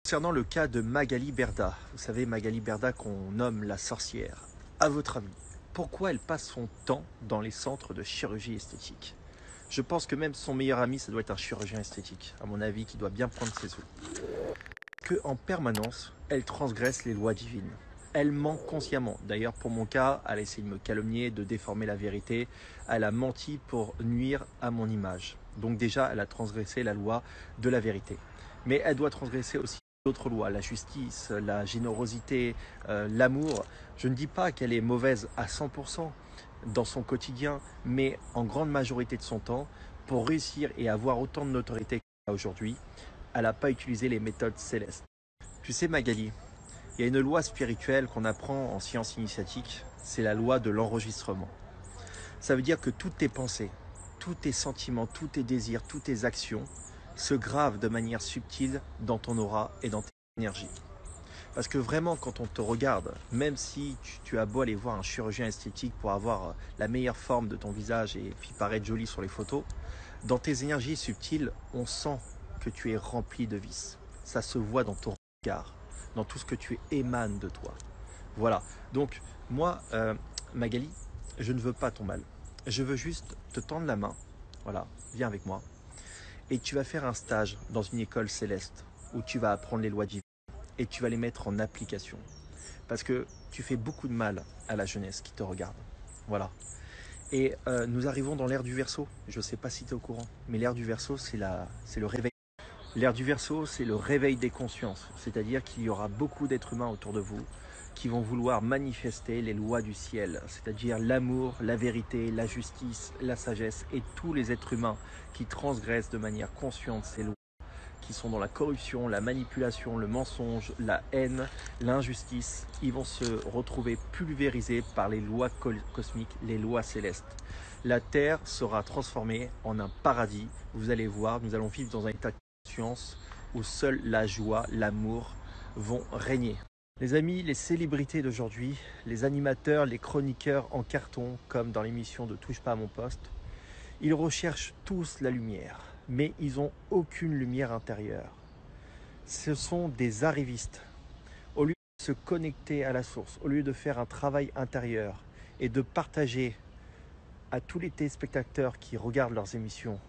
Concernant le cas de Magali Berda, vous savez Magali Berda qu'on nomme la sorcière, à votre avis, pourquoi elle passe son temps dans les centres de chirurgie esthétique? Je pense que même son meilleur ami, ça doit être un chirurgien esthétique, à mon avis, qui doit bien prendre ses os. Que en permanence, elle transgresse les lois divines. Elle ment consciemment. D'ailleurs, pour mon cas, elle a essayé de me calomnier, de déformer la vérité. Elle a menti pour nuire à mon image. Donc déjà, elle a transgressé la loi de la vérité. Mais elle doit transgresser aussi d'autres lois, la justice, la générosité, l'amour. Je ne dis pas qu'elle est mauvaise à 100% dans son quotidien, mais en grande majorité de son temps, pour réussir et avoir autant de notoriété qu'elle a aujourd'hui, elle n'a pas utilisé les méthodes célestes. Tu sais Magali, il y a une loi spirituelle qu'on apprend en sciences initiatiques, c'est la loi de l'enregistrement. Ça veut dire que toutes tes pensées, tous tes sentiments, tous tes désirs, toutes tes actions se gravent de manière subtile dans ton aura et dans tes énergies. Parce que vraiment, quand on te regarde, même si tu as beau aller voir un chirurgien esthétique pour avoir la meilleure forme de ton visage et puis paraître joli sur les photos, dans tes énergies subtiles, on sent que tu es rempli de vices. Ça se voit dans ton regard, dans tout ce que tu émanes de toi. Voilà. Donc, moi, Magali, je ne veux pas ton mal. Je veux juste te tendre la main. Voilà, viens avec moi. Et tu vas faire un stage dans une école céleste où tu vas apprendre les lois divines et tu vas les mettre en application. Parce que tu fais beaucoup de mal à la jeunesse qui te regarde. Voilà. Et nous arrivons dans l'ère du Verseau. Je ne sais pas si tu es au courant, mais l'ère du Verseau, c'est le réveil. L'ère du Verseau, c'est le réveil des consciences. C'est-à-dire qu'il y aura beaucoup d'êtres humains autour de vous qui vont vouloir manifester les lois du ciel, c'est-à-dire l'amour, la vérité, la justice, la sagesse, et tous les êtres humains qui transgressent de manière consciente ces lois, qui sont dans la corruption, la manipulation, le mensonge, la haine, l'injustice, ils vont se retrouver pulvérisés par les lois cosmiques, les lois célestes. La terre sera transformée en un paradis. Vous allez voir, nous allons vivre dans un état de conscience où seule la joie, l'amour vont régner. Les amis, les célébrités d'aujourd'hui, les animateurs, les chroniqueurs en carton, comme dans l'émission de Touche pas à mon poste, ils recherchent tous la lumière, mais ils n'ont aucune lumière intérieure. Ce sont des arrivistes. Au lieu de se connecter à la source, au lieu de faire un travail intérieur et de partager à tous les téléspectateurs qui regardent leurs émissions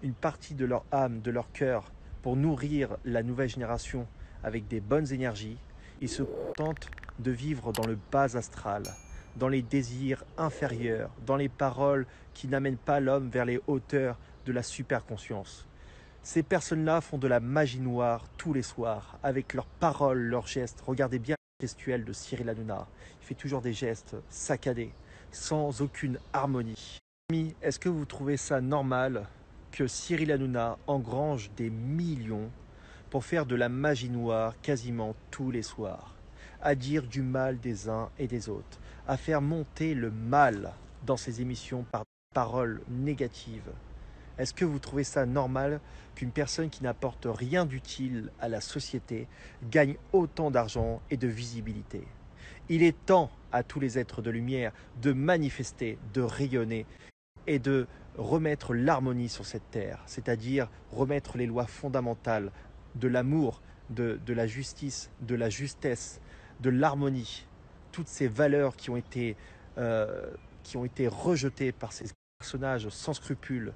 une partie de leur âme, de leur cœur, pour nourrir la nouvelle génération avec des bonnes énergies, ils se contentent de vivre dans le bas astral, dans les désirs inférieurs, dans les paroles qui n'amènent pas l'homme vers les hauteurs de la superconscience. Ces personnes-là font de la magie noire tous les soirs, avec leurs paroles, leurs gestes. Regardez bien la gestuelle de Cyril Hanouna. Il fait toujours des gestes saccadés, sans aucune harmonie. Amis, est-ce que vous trouvez ça normal que Cyril Hanouna engrange des millions pour faire de la magie noire quasiment tous les soirs, à dire du mal des uns et des autres, à faire monter le mal dans ses émissions par des paroles négatives? Est-ce que vous trouvez ça normal qu'une personne qui n'apporte rien d'utile à la société gagne autant d'argent et de visibilité? Il est temps à tous les êtres de lumière de manifester, de rayonner et de remettre l'harmonie sur cette terre, c'est-à-dire remettre les lois fondamentales de l'amour, de la justice, de la justesse, de l'harmonie, toutes ces valeurs qui ont été rejetées par ces personnages sans scrupules,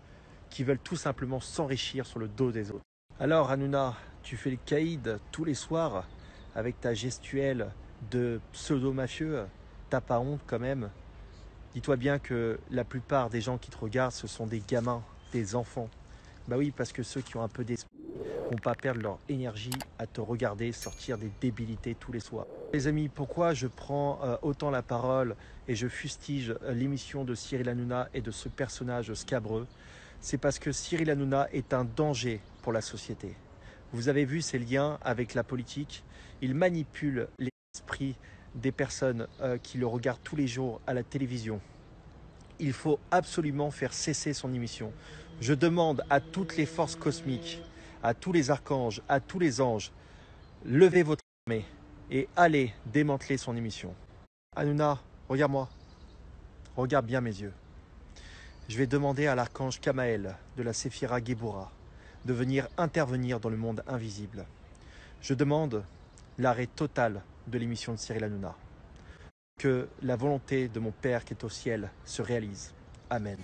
qui veulent tout simplement s'enrichir sur le dos des autres. Alors Hanouna, tu fais le caïd tous les soirs avec ta gestuelle de pseudo-mafieux, t'as pas honte quand même? Dis-toi bien que la plupart des gens qui te regardent, ce sont des gamins, des enfants. Bah oui, parce que ceux qui ont un peu d'esprit vont pas perdre leur énergie à te regarder sortir des débilités tous les soirs. Les amis, pourquoi je prends autant la parole et je fustige l'émission de Cyril Hanouna et de ce personnage scabreux? C'est parce que Cyril Hanouna est un danger pour la société. Vous avez vu ses liens avec la politique. Il manipule l'esprit des personnes qui le regardent tous les jours à la télévision. Il faut absolument faire cesser son émission. Je demande à toutes les forces cosmiques, à tous les archanges, à tous les anges, levez votre armée et allez démanteler son émission. Hanouna, regarde-moi. Regarde bien mes yeux. Je vais demander à l'archange Kamaël de la Séphira Géboura de venir intervenir dans le monde invisible. Je demande l'arrêt total de l'émission de Cyril Hanouna. Que la volonté de mon Père qui est au ciel se réalise. Amen.